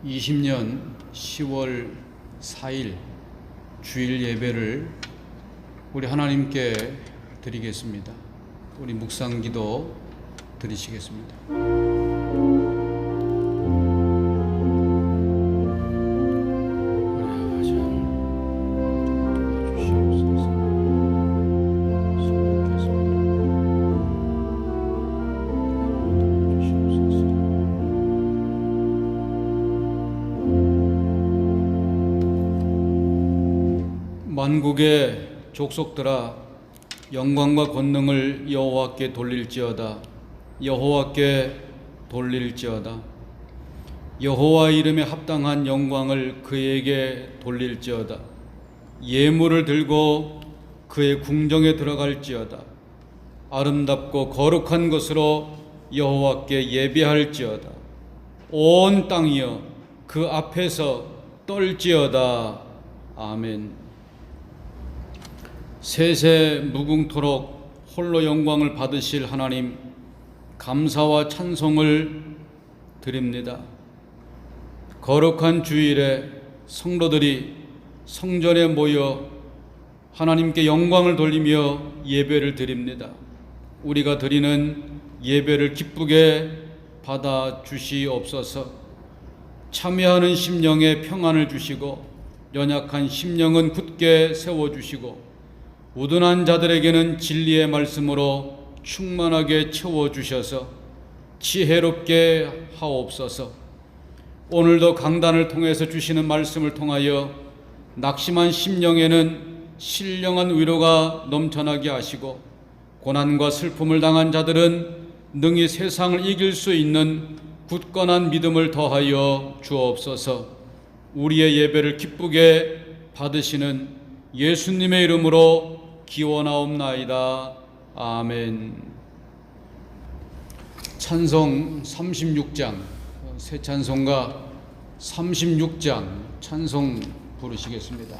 2020년 10월 4일 주일 예배를 우리 하나님께 드리겠습니다. 우리 묵상기도 드리시겠습니다. 만국의 족속들아, 영광과 권능을 여호와께 돌릴지어다. 여호와께 돌릴지어다. 여호와 이름에 합당한 영광을 그에게 돌릴지어다. 예물을 들고 그의 궁정에 들어갈지어다. 아름답고 거룩한 것으로 여호와께 예배할지어다. 온 땅이여 그 앞에서 떨지어다. 아멘. 세세 무궁토록 홀로 영광을 받으실 하나님, 감사와 찬송을 드립니다. 거룩한 주일에 성도들이 성전에 모여 하나님께 영광을 돌리며 예배를 드립니다. 우리가 드리는 예배를 기쁘게 받아 주시옵소서. 참여하는 심령에 평안을 주시고 연약한 심령은 굳게 세워주시고 우둔한 자들에게는 진리의 말씀으로 충만하게 채워주셔서 지혜롭게 하옵소서. 오늘도 강단을 통해서 주시는 말씀을 통하여 낙심한 심령에는 신령한 위로가 넘쳐나게 하시고 고난과 슬픔을 당한 자들은 능히 세상을 이길 수 있는 굳건한 믿음을 더하여 주옵소서. 우리의 예배를 기쁘게 받으시는 예수님의 이름으로 기원하옵나이다. 아멘. 찬송 36장, 새 찬송가 36장 찬송 부르시겠습니다.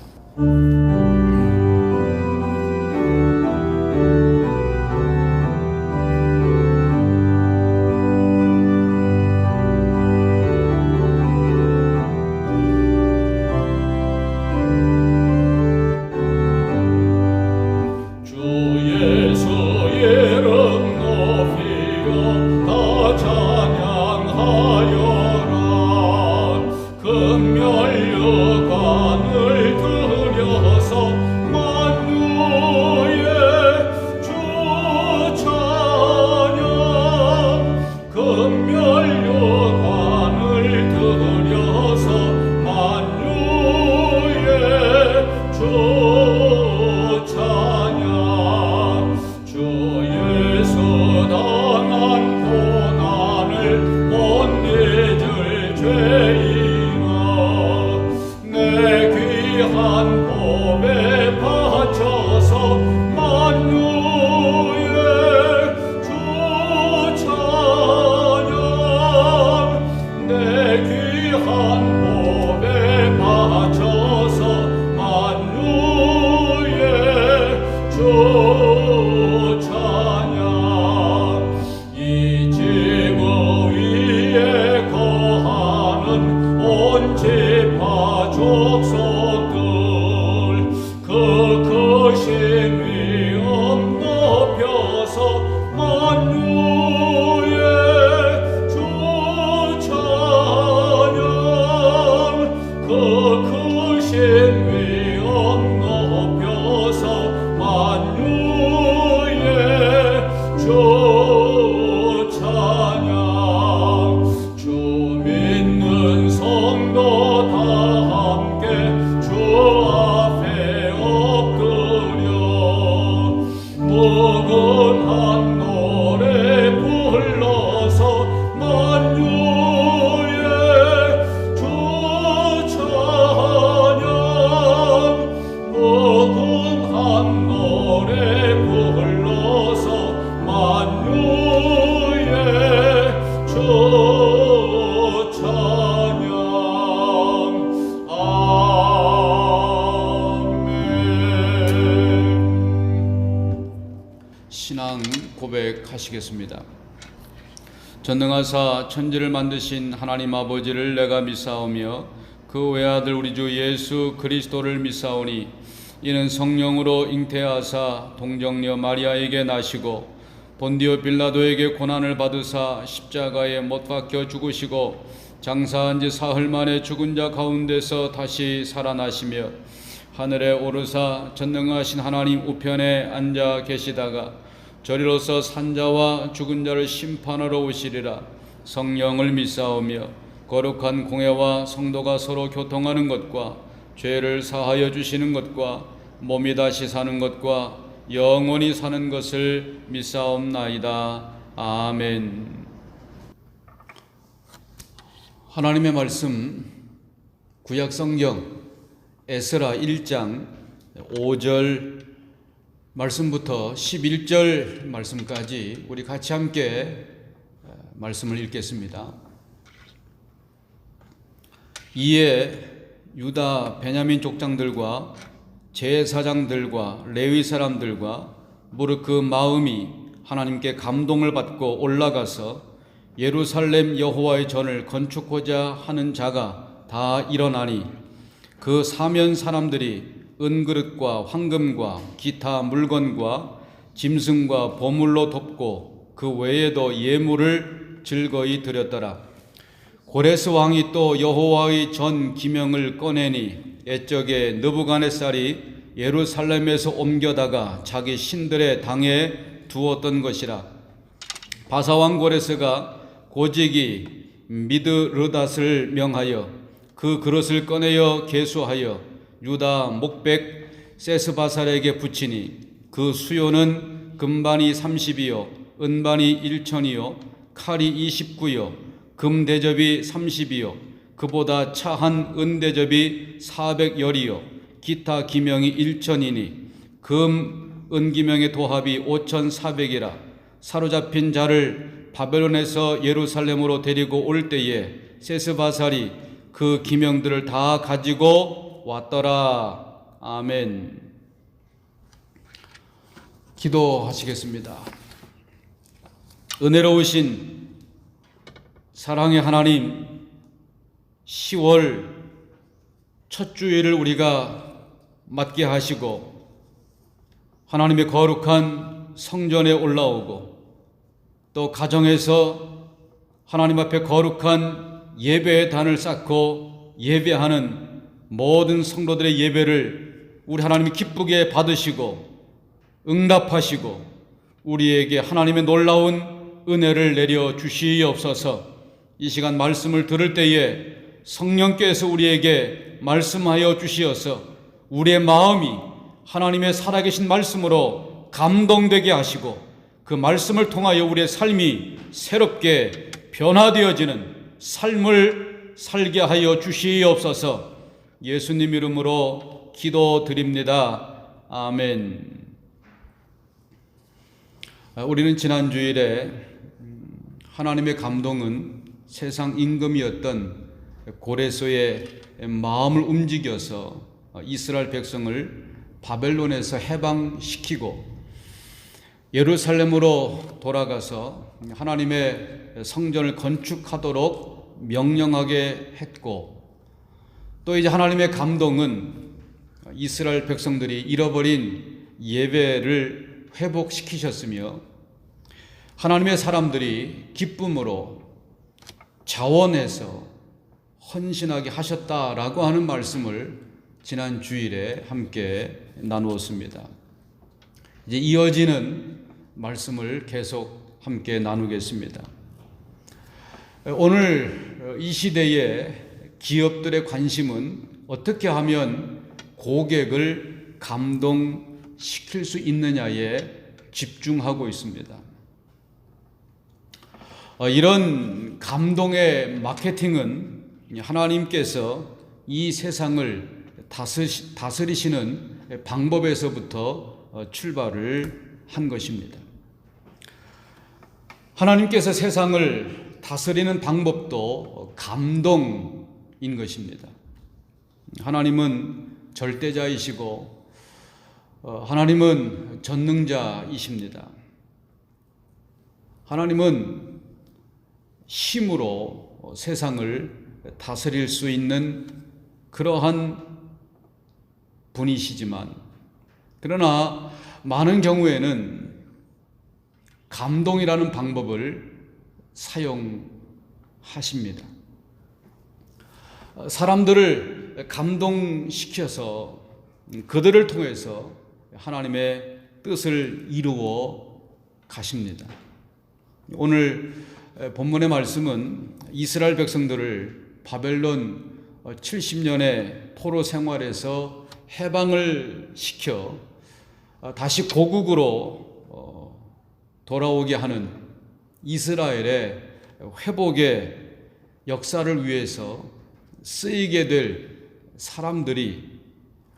신앙 고백하시겠습니다. 전능하사 천지를 만드신 하나님 아버지를 내가 믿사오며 그 외아들 우리 주 예수 그리스도를 믿사오니 이는 성령으로 잉태하사 동정녀 마리아에게 나시고 본디오 빌라도에게 고난을 받으사 십자가에 못 박혀 죽으시고 장사한 지 사흘 만에 죽은 자 가운데서 다시 살아나시며 하늘에 오르사 전능하신 하나님 우편에 앉아 계시다가 저리로서 산자와 죽은 자를 심판하러 오시리라. 성령을 믿사오며 거룩한 공회와 성도가 서로 교통하는 것과 죄를 사하여 주시는 것과 몸이 다시 사는 것과 영원히 사는 것을 믿사옵나이다. 아멘. 하나님의 말씀 구약성경 에스라 1장 5절 말씀부터 11절 말씀까지 우리 같이 함께 말씀을 읽겠습니다. 이에 유다 베냐민 족장들과 제사장들과 레위 사람들과 무릇 그 마음이 하나님께 감동을 받고 올라가서 예루살렘 여호와의 전을 건축하고자 하는 자가 다 일어나니 그 사면 사람들이 은그릇과 황금과 기타 물건과 짐승과 보물로 덮고 그 외에도 예물을 즐거이 드렸더라. 고레스 왕이 또 여호와의 전 기명을 꺼내니 옛적에 느부갓네살이 예루살렘에서 옮겨다가 자기 신들의 당에 두었던 것이라. 바사왕 고레스가 고지기 미드르닷을 명하여 그 그릇을 꺼내어 계수하여 유다 목백 세스바살에게 붙이니 그 수요는 금반이 30이요 은반이 1천이요 칼이 29요 금대접이 30이요 그보다 차한 은대접이 400열이요 기타 기명이 1천이니 금 은기명의 도합이 5,400이라. 사로잡힌 자를 바벨론에서 예루살렘으로 데리고 올 때에 세스바살이 그 기명들을 다 가지고 왔더라. 아멘. 기도하시겠습니다. 은혜로우신 사랑의 하나님, 10월 첫 주일을 우리가 맞게 하시고 하나님의 거룩한 성전에 올라오고 또 가정에서 하나님 앞에 거룩한 예배의 단을 쌓고 예배하는 모든 성도들의 예배를 우리 하나님이 기쁘게 받으시고 응답하시고 우리에게 하나님의 놀라운 은혜를 내려 주시옵소서. 이 시간 말씀을 들을 때에 성령께서 우리에게 말씀하여 주시어서 우리의 마음이 하나님의 살아계신 말씀으로 감동되게 하시고 그 말씀을 통하여 우리의 삶이 새롭게 변화되어지는 삶을 살게 하여 주시옵소서. 예수님 이름으로 기도드립니다. 아멘. 우리는 지난 주일에 하나님의 감동은 세상 임금이었던 고레스의 마음을 움직여서 이스라엘 백성을 바벨론에서 해방시키고 예루살렘으로 돌아가서 하나님의 성전을 건축하도록 명령하게 했고, 또 이제 하나님의 감동은 이스라엘 백성들이 잃어버린 예배를 회복시키셨으며 하나님의 사람들이 기쁨으로 자원해서 헌신하게 하셨다라고 하는 말씀을 지난 주일에 함께 나누었습니다. 이제 이어지는 말씀을 계속 함께 나누겠습니다. 오늘 이 시대의 기업들의 관심은 어떻게 하면 고객을 감동시킬 수 있느냐에 집중하고 있습니다. 이런 감동의 마케팅은 하나님께서 이 세상을 다스리시는 방법에서부터 출발을 한 것입니다. 하나님께서 세상을 다스리는 방법도 감동인 것입니다. 하나님은 절대자이시고 하나님은 전능자이십니다. 하나님은 힘으로 세상을 다스릴 수 있는 그러한 분이시지만, 그러나 많은 경우에는 감동이라는 방법을 사용하십니다. 사람들을 감동시켜서 그들을 통해서 하나님의 뜻을 이루어 가십니다. 오늘 본문의 말씀은 이스라엘 백성들을 바벨론 70년의 포로 생활에서 해방을 시켜 다시 고국으로 돌아오게 하는 이스라엘의 회복의 역사를 위해서 쓰이게 될 사람들이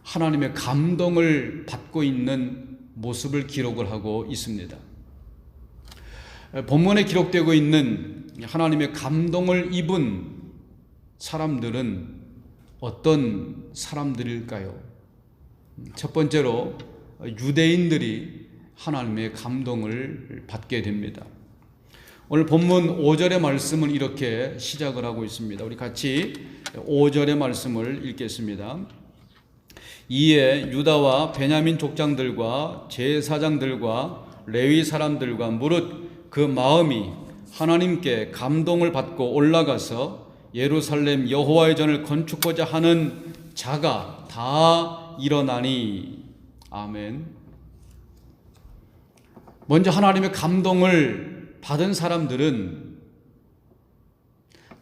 하나님의 감동을 받고 있는 모습을 기록을 하고 있습니다. 본문에 기록되고 있는 하나님의 감동을 입은 사람들은 어떤 사람들일까요? 첫 번째로 유대인들이 하나님의 감동을 받게 됩니다. 오늘 본문 5절의 말씀은 이렇게 시작을 하고 있습니다. 우리 같이 5절의 말씀을 읽겠습니다. 이에 유다와 베냐민 족장들과 제사장들과 레위 사람들과 무릇 그 마음이 하나님께 감동을 받고 올라가서 예루살렘 여호와의 전을 건축하고자 하는 자가 다 일어나니. 아멘. 먼저 하나님의 감동을 받은 사람들은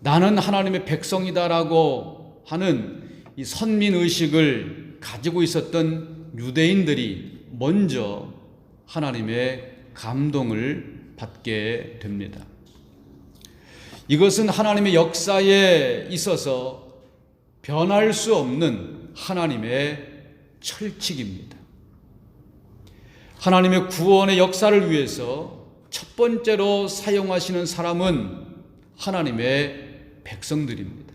나는 하나님의 백성이다라고 하는 이 선민의식을 가지고 있었던 유대인들이 먼저 하나님의 감동을 받게 됩니다. 이것은 하나님의 역사에 있어서 변할 수 없는 하나님의 철칙입니다. 하나님의 구원의 역사를 위해서 첫 번째로 사용하시는 사람은 하나님의 백성들입니다.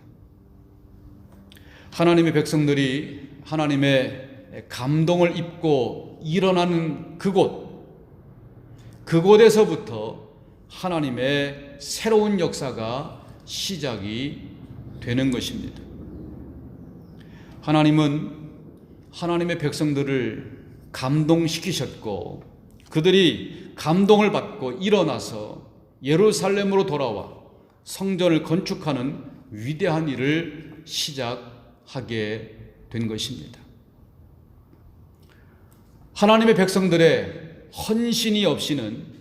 하나님의 백성들이 하나님의 감동을 입고 일어나는 그곳에서부터 하나님의 새로운 역사가 시작이 되는 것입니다. 하나님은 하나님의 백성들을 감동시키셨고 그들이 감동을 받고 일어나서 예루살렘으로 돌아와 성전을 건축하는 위대한 일을 시작하게 된 것입니다. 하나님의 백성들의 헌신이 없이는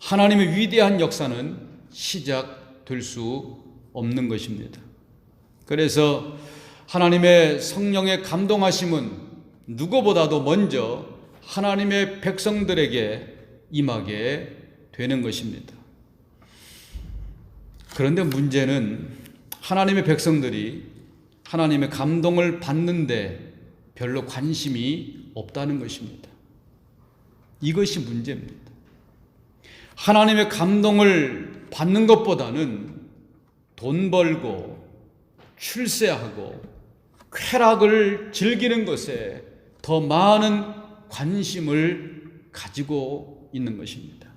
하나님의 위대한 역사는 시작될 수 없는 것입니다. 그래서 하나님의 성령의 감동하심은 누구보다도 먼저 하나님의 백성들에게 임하게 되는 것입니다. 그런데 문제는 하나님의 백성들이 하나님의 감동을 받는데 별로 관심이 없다는 것입니다. 이것이 문제입니다. 하나님의 감동을 받는 것보다는 돈 벌고 출세하고 쾌락을 즐기는 것에 더 많은 관심을 가지고 있는 것입니다.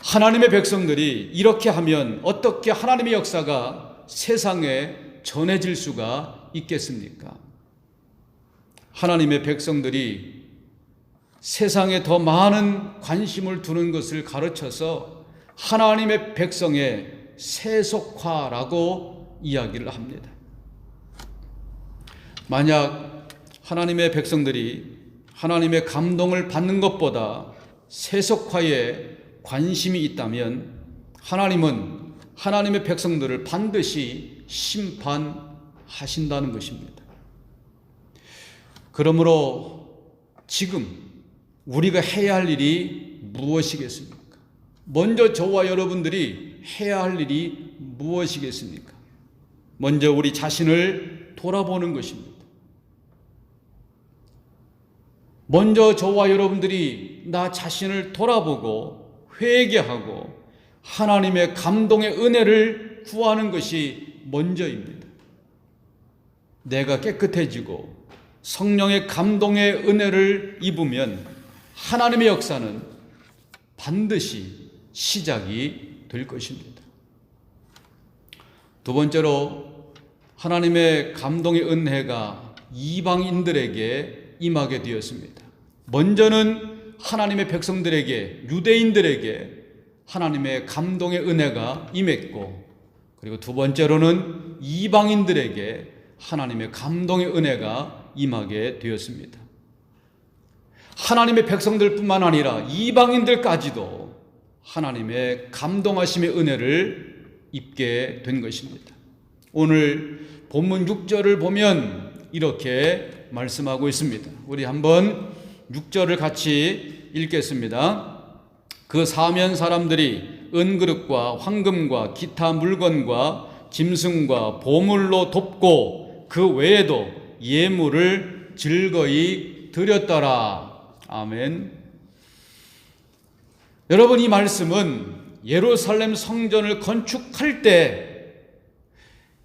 하나님의 백성들이 이렇게 하면 어떻게 하나님의 역사가 세상에 전해질 수가 있겠습니까? 하나님의 백성들이 세상에 더 많은 관심을 두는 것을 가르쳐서 하나님의 백성의 세속화라고 이야기를 합니다. 만약 하나님의 백성들이 하나님의 감동을 받는 것보다 세속화에 관심이 있다면 하나님은 하나님의 백성들을 반드시 심판하신다는 것입니다. 그러므로 지금 우리가 해야 할 일이 무엇이겠습니까? 먼저 저와 여러분들이 해야 할 일이 무엇이겠습니까? 먼저 우리 자신을 돌아보는 것입니다. 먼저 저와 여러분들이 나 자신을 돌아보고 회개하고 하나님의 감동의 은혜를 구하는 것이 먼저입니다. 내가 깨끗해지고 성령의 감동의 은혜를 입으면 하나님의 역사는 반드시 시작이 될 것입니다. 두 번째로 하나님의 감동의 은혜가 이방인들에게 임하게 되었습니다. 먼저는 하나님의 백성들에게, 유대인들에게 하나님의 감동의 은혜가 임했고, 그리고 두 번째로는 이방인들에게 하나님의 감동의 은혜가 임하게 되었습니다. 하나님의 백성들뿐만 아니라 이방인들까지도 하나님의 감동하심의 은혜를 입게 된 것입니다. 오늘 본문 6절을 보면 이렇게 말씀하고 있습니다. 우리 한번 6절을 같이 읽겠습니다. 그 사면 사람들이 은그릇과 황금과 기타 물건과 짐승과 보물로 돕고 그 외에도 예물을 즐거이 드렸더라. 아멘. 여러분, 이 말씀은 예루살렘 성전을 건축할 때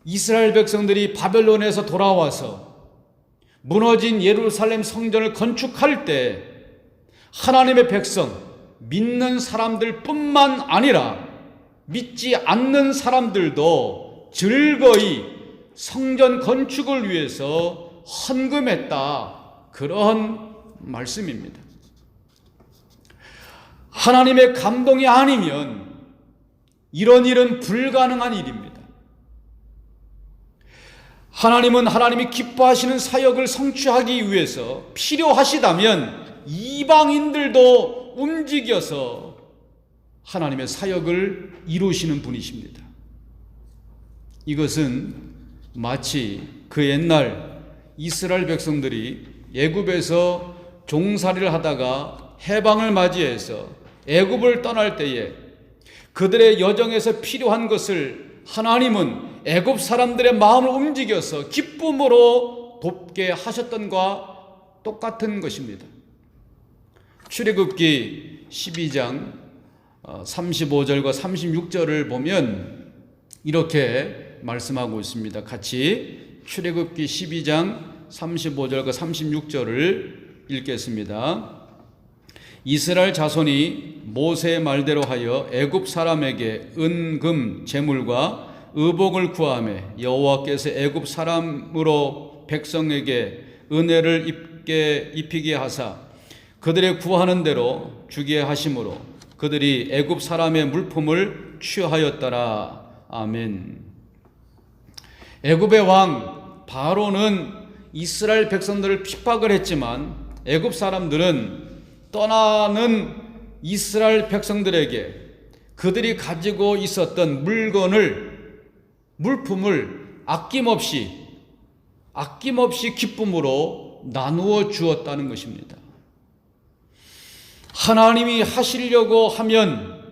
이스라엘 백성들이 바벨론에서 돌아와서 무너진 예루살렘 성전을 건축할 때 하나님의 백성, 믿는 사람들 뿐만 아니라 믿지 않는 사람들도 즐거이 성전 건축을 위해서 헌금했다. 그런 말씀입니다. 하나님의 감동이 아니면 이런 일은 불가능한 일입니다. 하나님은 하나님이 기뻐하시는 사역을 성취하기 위해서 필요하시다면 이방인들도 움직여서 하나님의 사역을 이루시는 분이십니다. 이것은 마치 그 옛날 이스라엘 백성들이 애굽에서 종살이를 하다가 해방을 맞이해서 애굽을 떠날 때에 그들의 여정에서 필요한 것을 하나님은 애굽 사람들의 마음을 움직여서 기쁨으로 돕게 하셨던과 똑같은 것입니다. 출애굽기 12장 35절과 36절을 보면 이렇게 말씀하고 있습니다. 같이 출애굽기 12장 35절과 36절을 읽겠습니다. 이스라엘 자손이 모세의 말대로 하여 애굽 사람에게 은금 제물과 의복을 구하매 여호와께서 애굽 사람으로 백성에게 은혜를 입히게 하사 그들의 구하는 대로 주게 하심으로 그들이 애굽 사람의 물품을 취하였더라. 아멘. 애굽의 왕 바로는 이스라엘 백성들을 핍박을 했지만 애굽 사람들은 떠나는 이스라엘 백성들에게 그들이 가지고 있었던 물품을 아낌없이 기쁨으로 나누어 주었다는 것입니다. 하나님이 하시려고 하면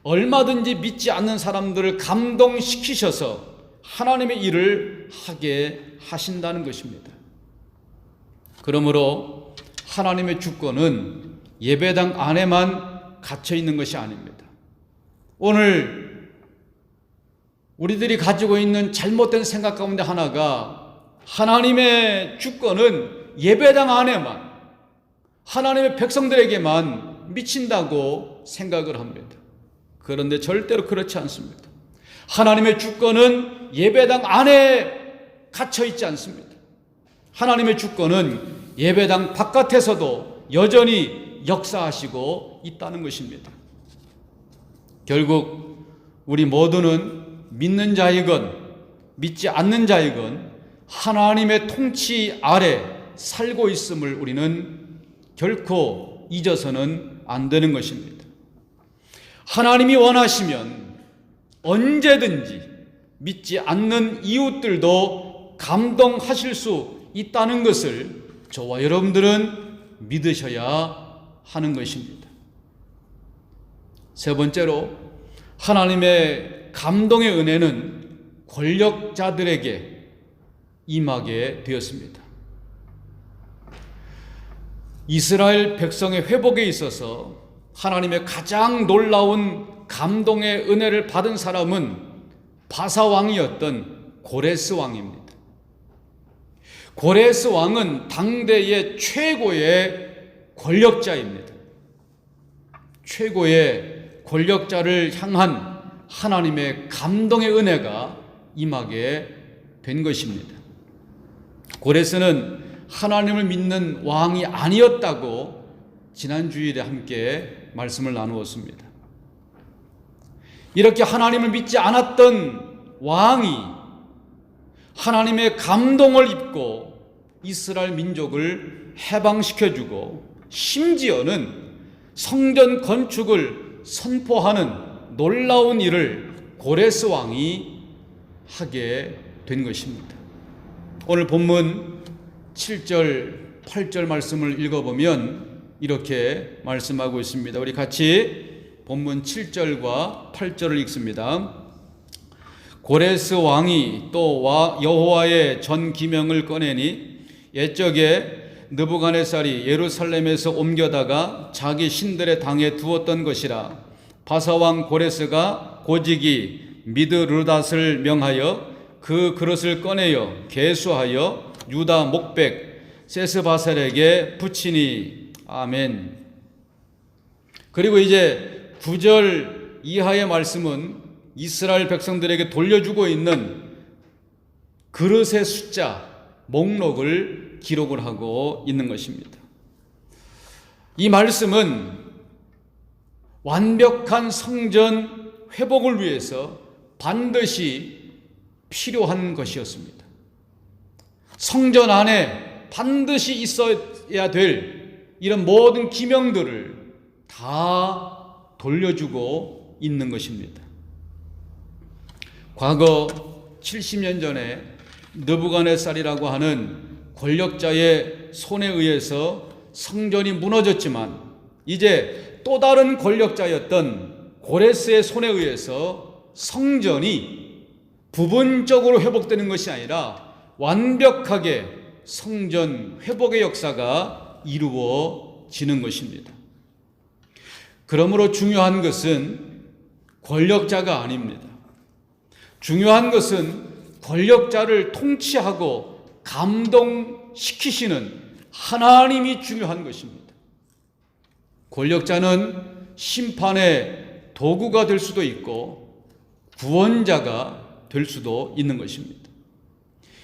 얼마든지 믿지 않는 사람들을 감동시키셔서 하나님의 일을 하게 하신다는 것입니다. 그러므로 하나님의 주권은 예배당 안에만 갇혀 있는 것이 아닙니다. 오늘 우리들이 가지고 있는 잘못된 생각 가운데 하나가 하나님의 주권은 예배당 안에만 하나님의 백성들에게만 미친다고 생각을 합니다. 그런데 절대로 그렇지 않습니다. 하나님의 주권은 예배당 안에 갇혀 있지 않습니다. 하나님의 주권은 예배당 바깥에서도 여전히 역사하시고 있다는 것입니다. 결국 우리 모두는 믿는 자이건 믿지 않는 자이건 하나님의 통치 아래 살고 있음을 우리는 결코 잊어서는 안 되는 것입니다. 하나님이 원하시면 언제든지 믿지 않는 이웃들도 감동하실 수 있다는 것을 저와 여러분들은 믿으셔야 하는 것입니다. 세 번째로 하나님의 감동의 은혜는 권력자들에게 임하게 되었습니다. 이스라엘 백성의 회복에 있어서 하나님의 가장 놀라운 감동의 은혜를 받은 사람은 바사 왕이었던 고레스 왕입니다. 고레스 왕은 당대의 최고의 권력자입니다. 최고의 권력자를 향한 하나님의 감동의 은혜가 임하게 된 것입니다. 고레스는 하나님을 믿는 왕이 아니었다고 지난 주일에 함께 말씀을 나누었습니다. 이렇게 하나님을 믿지 않았던 왕이 하나님의 감동을 입고 이스라엘 민족을 해방시켜주고 심지어는 성전 건축을 선포하는 놀라운 일을 고레스 왕이 하게 된 것입니다. 오늘 본문 7절, 8절 말씀을 읽어보면 이렇게 말씀하고 있습니다. 우리 같이 본문 7절과 8절을 읽습니다. 고레스 왕이 또 여호와의 전 기명을 꺼내니 옛적에 느부갓네살이 예루살렘에서 옮겨다가 자기 신들의 당에 두었던 것이라. 바사왕 고레스가 고지기 미드르닷을 명하여 그 그릇을 꺼내어 계수하여 유다 목백 세스바셀에게 붙이니. 아멘. 그리고 이제 9절 이하의 말씀은 이스라엘 백성들에게 돌려주고 있는 그릇의 숫자 목록을 기록을 하고 있는 것입니다. 이 말씀은 완벽한 성전 회복을 위해서 반드시 필요한 것이었습니다. 성전 안에 반드시 있어야 될 이런 모든 기명들을 다 돌려주고 있는 것입니다. 과거 70년 전에 느부갓네살이라고 하는 권력자의 손에 의해서 성전이 무너졌지만 이제 또 다른 권력자였던 고레스의 손에 의해서 성전이 부분적으로 회복되는 것이 아니라 완벽하게 성전 회복의 역사가 이루어지는 것입니다. 그러므로 중요한 것은 권력자가 아닙니다. 중요한 것은 권력자를 통치하고 감동시키시는 하나님이 중요한 것입니다. 권력자는 심판의 도구가 될 수도 있고 구원자가 될 수도 있는 것입니다.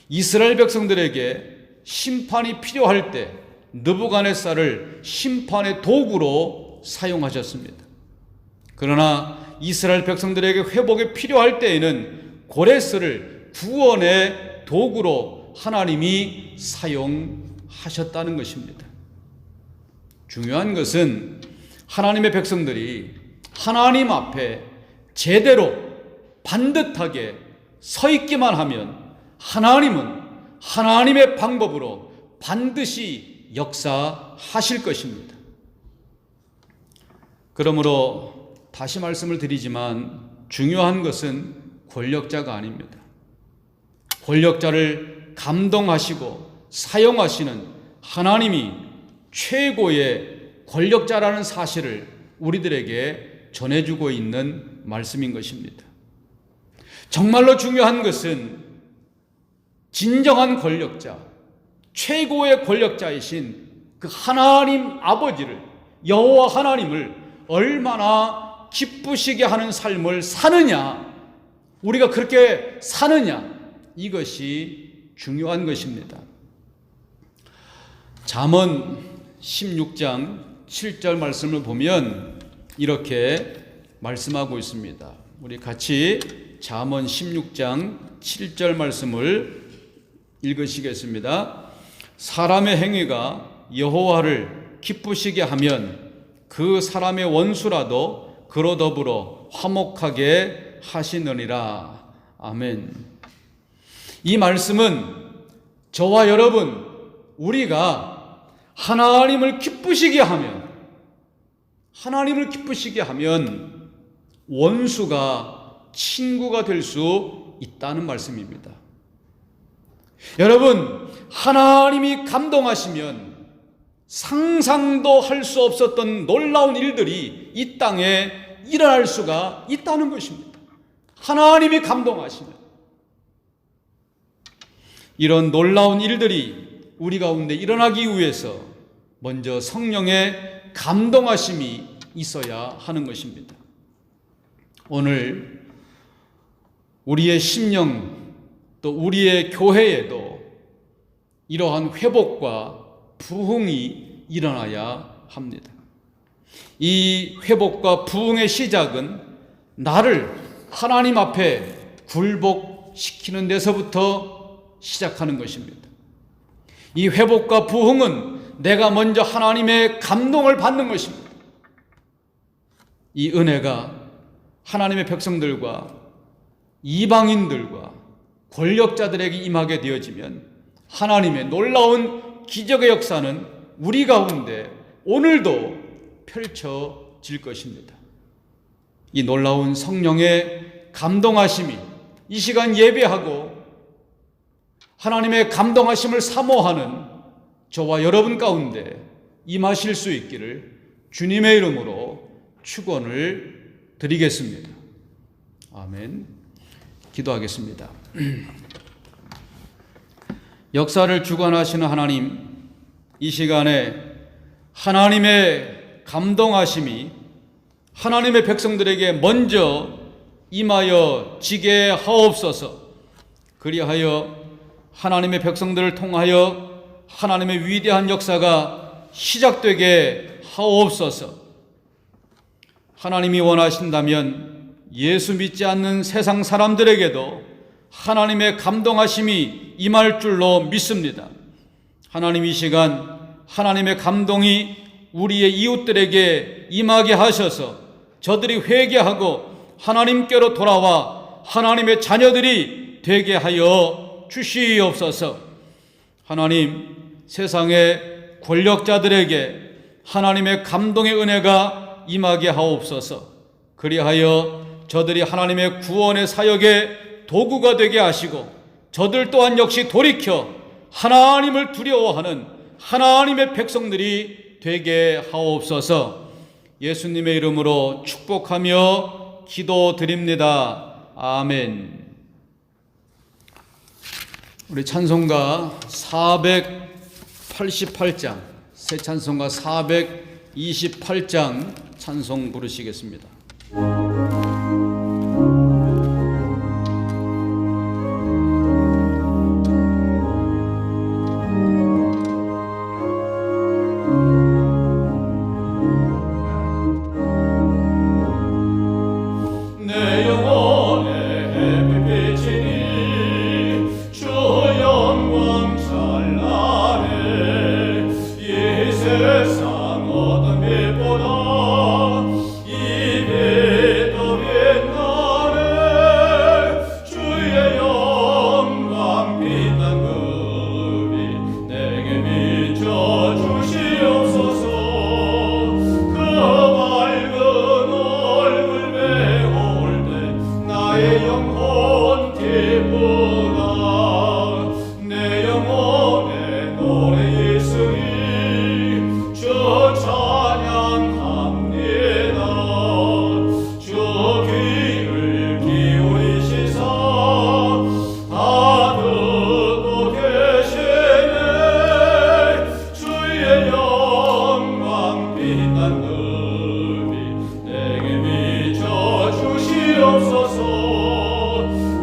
이스라엘 백성들에게 심판이 필요할 때 느부갓네살을 심판의 도구로 사용하셨습니다. 그러나 이스라엘 백성들에게 회복이 필요할 때에는 고레스를 구원의 도구로 하나님이 사용하셨다는 것입니다. 중요한 것은 하나님의 백성들이 하나님 앞에 제대로 반듯하게 서 있기만 하면 하나님은 하나님의 방법으로 반드시 역사하실 것입니다. 그러므로 다시 말씀을 드리지만 중요한 것은 권력자가 아닙니다. 권력자를 감동하시고 사용하시는 하나님이 최고의 권력자라는 사실을 우리들에게 전해주고 있는 말씀인 것입니다. 정말로 중요한 것은 진정한 권력자, 최고의 권력자이신 그 하나님 아버지를, 여호와 하나님을 얼마나 기쁘시게 하는 삶을 사느냐, 우리가 그렇게 사느냐, 이것이 중요한 것입니다. 잠언 16장 7절 말씀을 보면 이렇게 말씀하고 있습니다. 우리 같이 잠언 16장 7절 말씀을 읽으시겠습니다. 사람의 행위가 여호와를 기쁘시게 하면 그 사람의 원수라도 그로 더불어 화목하게 하시느니라. 아멘. 이 말씀은 저와 여러분, 우리가 하나님을 기쁘시게 하면 원수가 친구가 될 수 있다는 말씀입니다. 여러분, 하나님이 감동하시면 상상도 할 수 없었던 놀라운 일들이 이 땅에 일어날 수가 있다는 것입니다. 하나님이 감동하시면 이런 놀라운 일들이 우리 가운데 일어나기 위해서 먼저 성령의 감동하심이 있어야 하는 것입니다. 오늘 우리의 심령 또 우리의 교회에도 이러한 회복과 부흥이 일어나야 합니다. 이 회복과 부흥의 시작은 나를 하나님 앞에 굴복시키는 데서부터 시작하는 것입니다. 이 회복과 부흥은 내가 먼저 하나님의 감동을 받는 것입니다. 이 은혜가 하나님의 백성들과 이방인들과 권력자들에게 임하게 되어지면 하나님의 놀라운 기적의 역사는 우리 가운데 오늘도 펼쳐질 것입니다. 이 놀라운 성령의 감동하심이 이 시간 예배하고 하나님의 감동하심을 사모하는 저와 여러분 가운데 임하실 수 있기를 주님의 이름으로 축원을 드리겠습니다. 아멘. 기도하겠습니다. 역사를 주관하시는 하나님, 이 시간에 하나님의 감동하심이 하나님의 백성들에게 먼저 임하여 지게 하옵소서. 그리하여 하나님의 백성들을 통하여 하나님의 위대한 역사가 시작되게 하옵소서. 하나님이 원하신다면 예수 믿지 않는 세상 사람들에게도 하나님의 감동하심이 임할 줄로 믿습니다. 하나님, 이 시간 하나님의 감동이 우리의 이웃들에게 임하게 하셔서 저들이 회개하고 하나님께로 돌아와 하나님의 자녀들이 되게 하여 주시옵소서. 하나님, 세상의 권력자들에게 하나님의 감동의 은혜가 임하게 하옵소서. 그리하여 저들이 하나님의 구원의 사역의 도구가 되게 하시고 저들 또한 역시 돌이켜 하나님을 두려워하는 하나님의 백성들이 되게 하옵소서. 예수님의 이름으로 축복하며 기도드립니다. 아멘. 우리 찬송가 488장, 새 찬송가 428장 찬송 부르시겠습니다.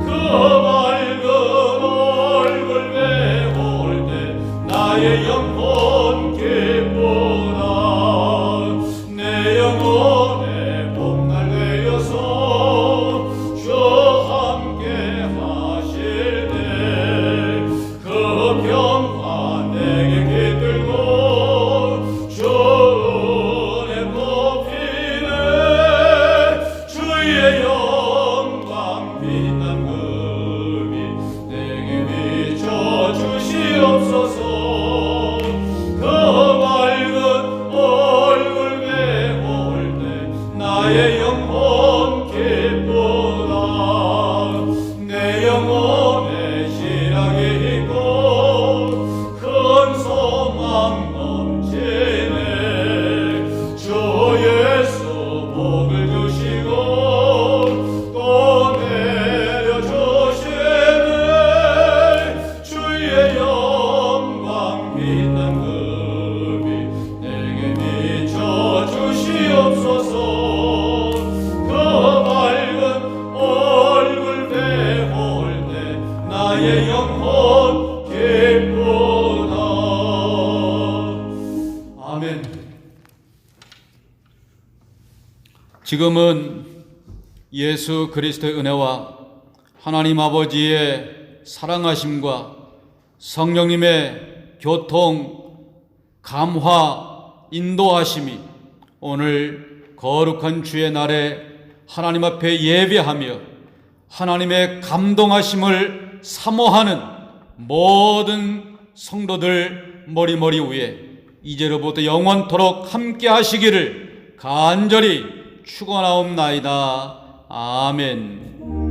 그 맑은 지금은 예수 그리스도의 은혜와 하나님 아버지의 사랑하심과 성령님의 교통, 감화, 인도하심이 오늘 거룩한 주의 날에 하나님 앞에 예배하며 하나님의 감동하심을 사모하는 모든 성도들 머리머리 위에 이제로부터 영원토록 함께 하시기를 간절히 축원하옵나이다. 아멘.